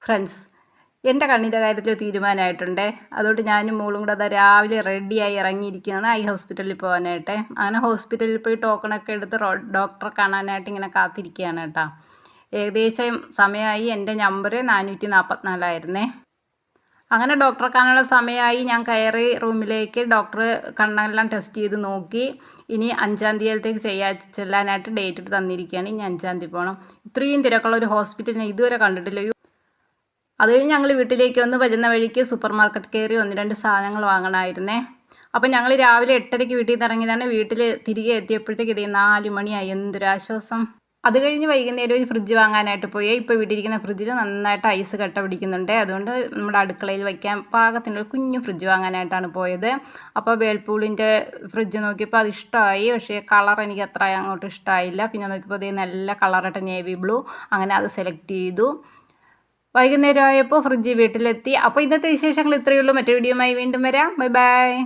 Friends, എൻ്റെ കണ്ണിൻ്റെ കാര്യത്തിൽ തീരുമാനമായിട്ടുണ്ടേ. അതുകൊണ്ട് ഞാനും മോളും കൂടെ അതാ രാവിലെ റെഡിയായി ഇറങ്ങിയിരിക്കുകയാണ് ഐ ഹോസ്പിറ്റലിൽ പോകാനായിട്ട്. അങ്ങനെ ഹോസ്പിറ്റലിൽ പോയി ടോക്കണൊക്കെ എടുത്ത് ഡോക്ടറെ കാണാനായിട്ട് ഇങ്ങനെ കാത്തിരിക്കുകയാണ് കേട്ടോ. ഏകദേശം സമയമായി. എൻ്റെ നമ്പർ 444 അങ്ങനെ ഡോക്ടറെ കാണാനുള്ള സമയമായി. ഞാൻ കയറി റൂമിലേക്ക്. ഡോക്ടർ കണ്ണെല്ലാം ടെസ്റ്റ് ചെയ്ത് നോക്കി. ഇനി 5-ാം തീയതിയിലത്തേക്ക് ചെല്ലാനായിട്ട് ഡേറ്റ് എടുത്ത് തന്നിരിക്കുകയാണ്. ഇനി 5-ാം തീയതി പോകണം. ഇത്രയും തിരക്കുള്ള ഒരു ഹോസ്പിറ്റൽ ഞാൻ ഇതുവരെ കണ്ടിട്ടില്ല. അത് കഴിഞ്ഞ് ഞങ്ങൾ വീട്ടിലേക്ക് വന്ന് വരുന്ന വഴിക്ക് സൂപ്പർ മാർക്കറ്റ് കയറി 1-2 സാധനങ്ങൾ വാങ്ങണമായിരുന്നേ. അപ്പം ഞങ്ങൾ രാവിലെ 8:30 വീട്ടിൽ നിന്ന് ഇറങ്ങിയതാണ്. വീട്ടിൽ തിരികെ എത്തിയപ്പോഴത്തേക്ക് ഇതേ 4 മണിയായി. എന്തൊരാശ്വാസം. അത് കഴിഞ്ഞ് വൈകുന്നേരം ഒരു ഫ്രിഡ്ജ് വാങ്ങാനായിട്ട് പോയി. ഇപ്പോൾ വീട്ടിലിരിക്കുന്ന ഫ്രിഡ്ജിൽ നന്നായിട്ട് ഐസ് കട്ട പിടിക്കുന്നുണ്ട്. അതുകൊണ്ട് നമ്മുടെ അടുക്കളയിൽ വയ്ക്കാൻ പാകത്തിനൊരു കുഞ്ഞു ഫ്രിഡ്ജ് വാങ്ങാനായിട്ടാണ് പോയത്. അപ്പോൾ വേൾപൂളിൻ്റെ ഫ്രിഡ്ജ് നോക്കിയപ്പോൾ അത് ഇഷ്ടമായി. പക്ഷേ കളർ എനിക്ക് അത്ര അങ്ങോട്ട് ഇഷ്ടമായില്ല. പിന്നെ നോക്കിയപ്പോൾ അതേ നല്ല കളറായിട്ട് നേവി ബ്ലൂ. അങ്ങനെ അത് സെലക്ട് ചെയ്തു. വൈകുന്നേരം ആയപ്പോൾ ഫ്രിഡ്ജ് വീട്ടിലെത്തി. അപ്പോൾ ഇന്നത്തെ വിശേഷങ്ങൾ ഇത്രയേ ഉള്ളൂ. മറ്റു വീഡിയോയുമായി വീണ്ടും വരാം. Bye bye.